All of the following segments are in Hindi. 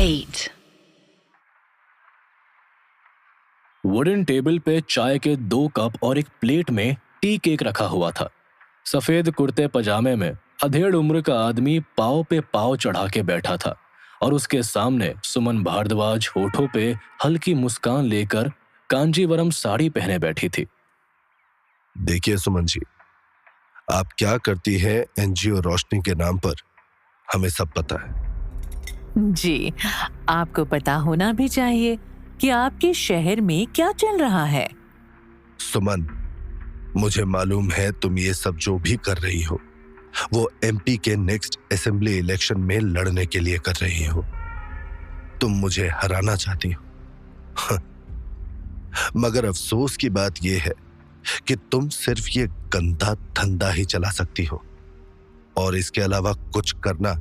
8. वुडन टेबल पे चाय के 2 कप और एक प्लेट में टी केक रखा हुआ था। सफेद कुर्ते पजामे में अधेड़ उम्र का आदमी पाव पे पाव चढ़ा के बैठा था और उसके सामने सुमन भारद्वाज होठों पे हल्की मुस्कान लेकर कांजीवरम साड़ी पहने बैठी थी। देखिए सुमन जी, आप क्या करती है एनजीओ रोशनी के नाम पर, हमें सब पता है। जी, आपको पता होना भी चाहिए कि आपके शहर में क्या चल रहा है। सुमन, मुझे मालूम है तुम ये सब जो भी कर रही हो वो एमपी के नेक्स्ट असेंबली इलेक्शन में लड़ने के लिए कर रही हो। तुम मुझे हराना चाहती हो। मगर अफसोस की बात यह है कि तुम सिर्फ ये गंदा धंधा ही चला सकती हो और इसके अलावा कुछ करना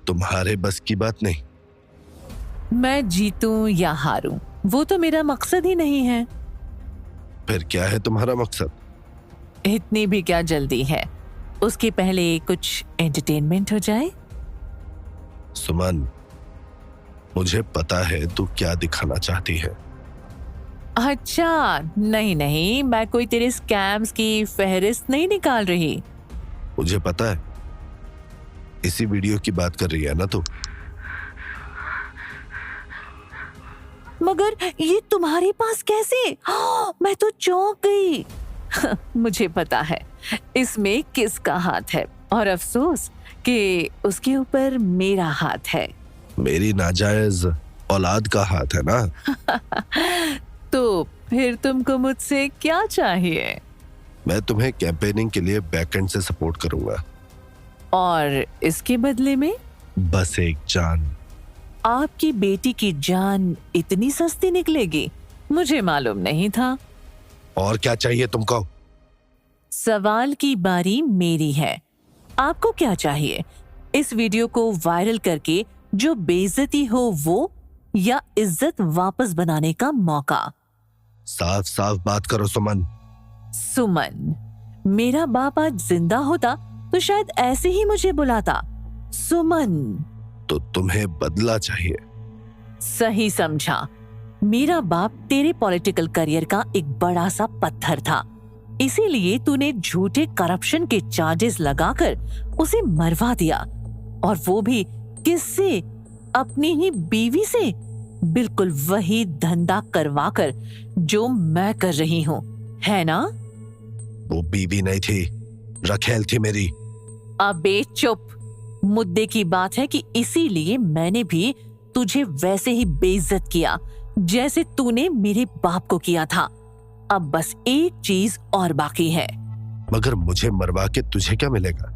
तुम्हारे बस की बात नहीं। मैं जीतूं या हारूं, वो तो मेरा मकसद ही नहीं है। फिर क्या है तुम्हारा मकसद? इतनी भी क्या जल्दी है, उसके पहले कुछ एंटरटेनमेंट हो जाए। सुमन, मुझे पता है तू क्या दिखाना चाहती है। अच्छा, नहीं, मैं कोई तेरे स्कैम्स की फहरिस्त नहीं निकाल रही। मुझे पता है, इसी वीडियो की बात कर रही है ना तू? मगर ये तुम्हारे पास कैसे? मैं तो चौंक गई। मुझे पता है इसमें किसका हाथ है और अफसोस कि उसके ऊपर मेरा हाथ है। मेरी नाजायज औलाद का हाथ है ना? तो फिर तुमको मुझसे क्या चाहिए? मैं तुम्हें कैंपेनिंग के लिए बैकएंड से सपोर्ट करूंगा। और इसके बदले में? बस एक जान। आपकी बेटी की जान इतनी सस्ती निकलेगी? मुझे मालूम नहीं था। और क्या चाहिए तुमको? सवाल की बारी मेरी है। आपको क्या चाहिए? इस वीडियो को वायरल करके जो बेइज्जती हो वो, या इज्जत वापस बनाने का मौका? साफ साफ बात करो सुमन। सुमन, मेरा बाप आज जिंदा होता तो शायद ऐसे ही मुझे बुलाता, सुमन। तो तुम्हें बदला चाहिए। सही समझा। मेरा बाप तेरे पॉलिटिकल करियर का एक बड़ा सा पत्थर था, इसीलिए तूने झूठे करप्शन के चार्जेस लगाकर उसे मरवा दिया, और वो भी किससे? अपनी ही बीवी से। बिल्कुल वही धंधा करवाकर जो मैं कर रही हूँ, है ना? वो बीवी नहीं थी, रखेल थी मेरी। अबे चुप। मुद्दे की बात है कि इसीलिए मैंने भी तुझे वैसे ही बेइज्जत किया जैसे तूने मेरे बाप को किया था। अब बस एक चीज और बाकी है। मगर मुझे मरवा के तुझे क्या मिलेगा?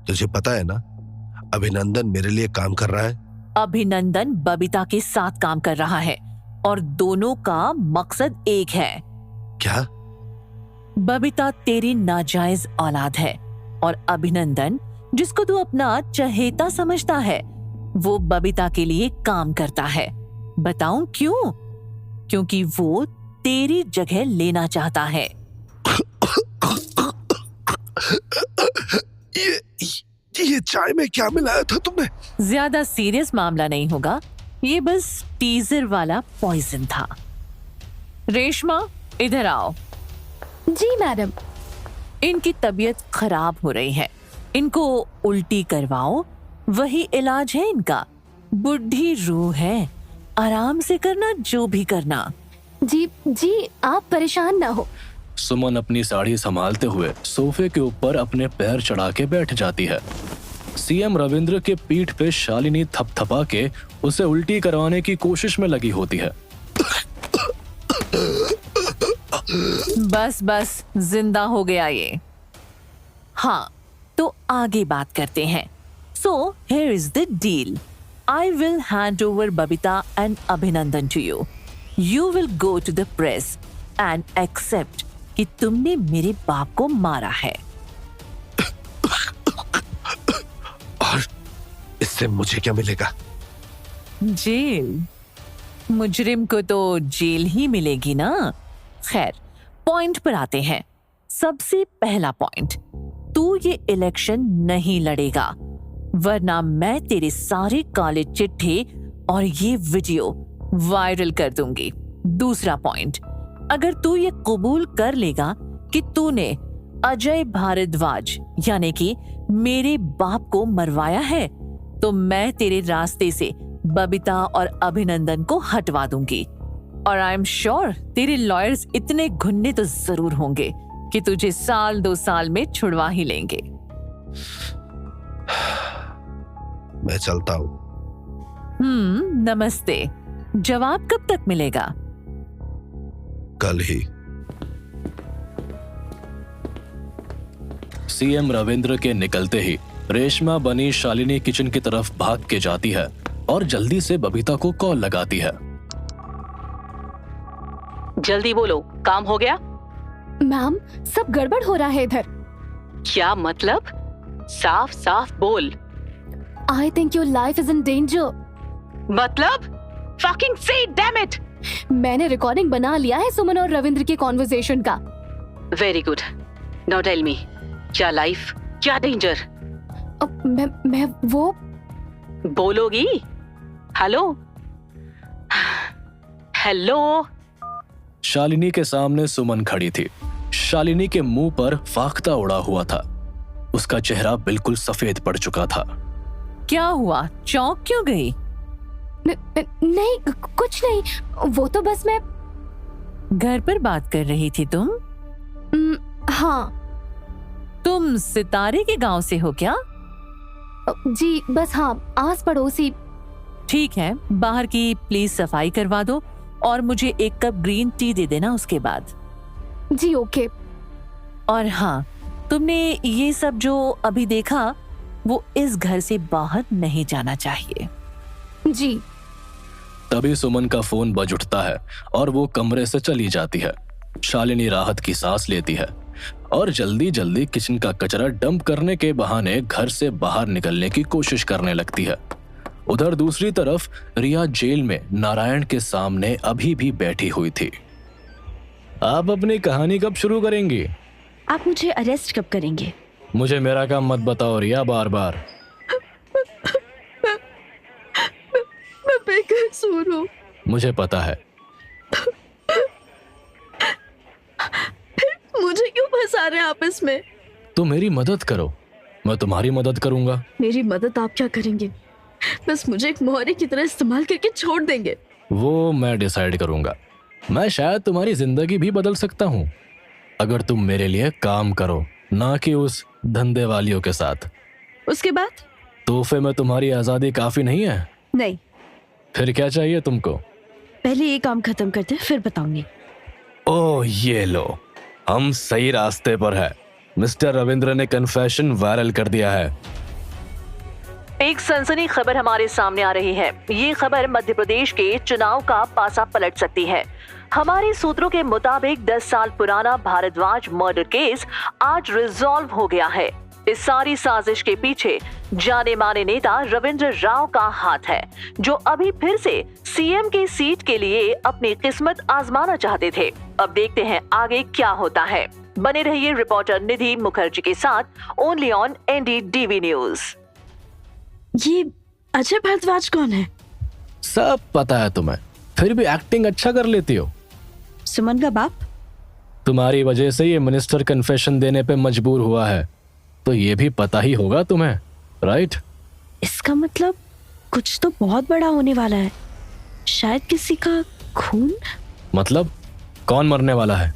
तुझे पता है ना, अभिनंदन मेरे लिए काम कर रहा है। अभिनंदन बबीता के साथ काम कर रहा है और दोनों का मकसद एक है। क्या? बबीता तेरी नाजायज औलाद है और अभिनंदन, जिसको तू अपना चहेता समझता है, वो बबीता के लिए काम करता है। बताऊं क्यों? क्योंकि वो तेरी जगह लेना चाहता है। ये चाय में क्या मिलाया था तुमने? ज्यादा सीरियस मामला नहीं होगा, ये बस टीजर वाला पॉइजन था। रेशमा, इधर आओ। जी मैडम। इनकी तबीयत खराब हो रही है, इनको उल्टी करवाओ, वही इलाज है इनका। बुढ़ी रूह है, आराम से करना जो भी करना। जी आप परेशान ना हो। सुमन अपनी साड़ी संभालते हुए सोफे के ऊपर अपने पैर चढ़ा के बैठ जाती है। सीएम रविंद्र के पीठ पे शालिनी थपथपा के उसे उल्टी करवाने की कोशिश में लगी होती है। बस जिंदा हो गया ये। हाँ, तो आगे बात करते हैं। So here is the deal. I will hand over Babita and Abhinandan to you. You will go to the press and accept कि तुमने मेरे बाप को मारा है। और इससे मुझे क्या मिलेगा? जेल। मुजरिम को तो जेल ही मिलेगी ना। खैर, पॉइंट पर आते हैं। सबसे पहला पॉइंट, तू ये इलेक्शन नहीं लड़ेगा, वरना मैं तेरे सारे काले चिट्ठे और ये वीडियो वायरल कर दूंगी। दूसरा पॉइंट, अगर तू ये कबूल कर लेगा कि तूने अजय भारद्वाज यानी कि मेरे बाप को मरवाया है, तो मैं तेरे रास्ते से बबीता और अभिनंदन को हटवा दूंगी। और आई एम श्योर तेरे लॉयर्स इतने घुन्ने तो जरूर होंगे कि तुझे 1-2 साल में छुड़वा ही लेंगे। मैं चलता हूँ। नमस्ते। जवाब कब तक मिलेगा? कल ही। सीएम रविंद्र के निकलते ही रेशमा बनी शालिनी किचन की तरफ भाग के जाती है और जल्दी से बबीता को कॉल लगाती है। जल्दी बोलो, काम हो गया? मैम, सब गड़बड़ हो रहा है इधर। क्या मतलब? साफ साफ बोल। I think your life is in danger. मतलब? Fucking say it, damn it. मैंने रिकॉर्डिंग बना लिया है सुमन और रविंद्र के कॉन्वर्सेशन का। Very good. Now tell me, क्या लाइफ, क्या डेंजर? मैं वो बोलोगी? Hello hello. शालिनी के सामने सुमन खड़ी थी। शालिनी के मुंह पर फाख्ता उड़ा हुआ था। उसका चेहरा बिल्कुल सफेद पड़ चुका था। क्या हुआ? चौंक क्यों गई? नहीं, कुछ नहीं। वो तो बस मैं घर पर बात कर रही थी तुम? हाँ। तुम सितारे के गांव से हो क्या? जी बस हाँ, आस पड़ोसी। ठीक है, बाहर की प्लीज सफाई करवा दो और मुझे एक कप ग्रीन टी दे देना उसके बाद। जी ओके। और हाँ, तुमने ये सब जो अभी देखा वो इस घर से बाहर नहीं जाना चाहिए। जी। तभी सुमन का फोन बज उठता है और वो कमरे से चली जाती है। शालिनी राहत की सांस लेती है और जल्दी जल्दी किचन का कचरा डंप करने के बहाने घर से बाहर निकलने की कोशिश करने लगती है। उधर दूसरी तरफ रिया जेल में नारायण के सामने अभी भी बैठी हुई थी। आप अपनी कहानी कब शुरू करेंगी? आप मुझे अरेस्ट कब करेंगे? मुझे मेरा काम मत बताओ रिया बार बार। मैं बेकसूर हूँ। मुझे पता है। मुझे क्यों फंसा रहे हैं आप इसमें? तो मेरी मदद करो, मैं तुम्हारी मदद करूंगा। मेरी मदद आप क्या करेंगे? बस मुझे एक मोहरे की तरह इस्तेमाल करके छोड़ देंगे? वो मैं डिसाइड करूंगा। मैं शायद तुम्हारी जिंदगी भी बदल सकता हूँ अगर तुम मेरे लिए काम करो, ना कि उस धंधे वालियों के साथ। उसके बाद? तोहफे में तुम्हारी आजादी काफी नहीं है? नहीं। फिर क्या चाहिए तुमको? पहले ये काम खत्म करते हैं, फिर बताऊंगी। ओह ये लो, हम सही रास्ते पर है। मिस्टर रविंद्र ने कन्फेशन वायरल कर दिया है। एक सनसनी खबर हमारे सामने आ रही है। ये खबर मध्य प्रदेश के चुनाव का पासा पलट सकती है। हमारे सूत्रों के मुताबिक 10 साल पुराना भारद्वाज मर्डर केस आज रिजॉल्व हो गया है। इस सारी साजिश के पीछे जाने माने नेता रविंद्र राव का हाथ है, जो अभी फिर से सीएम की सीट के लिए अपनी किस्मत आजमाना चाहते थे। अब देखते हैं आगे क्या होता है। बने रहिए रिपोर्टर निधि मुखर्जी के साथ ओनली ऑन NDTV न्यूज। ये अजय भारद्वाज कौन है? सब पता है तुम्हें, फिर भी एक्टिंग अच्छा कर लेती हो। सुमन का बाप? तुम्हारी वजह से ये मिनिस्टर कन्फेशन देने पे मजबूर हुआ है, तो ये भी पता ही होगा तुम्हें, राइट? इसका मतलब कुछ तो बहुत बड़ा होने वाला है। शायद किसी का खून। मतलब कौन मरने वाला है?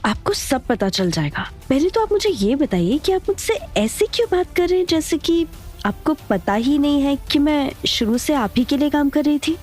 आपको सब पता चल जाएगा। पहले तो आप मुझे ये बताइए कि आप मुझसे ऐसे क्यों बात कर रहे हैं जैसे कि आपको पता ही नहीं है कि मैं शुरू से आप ही के लिए काम कर रही थी।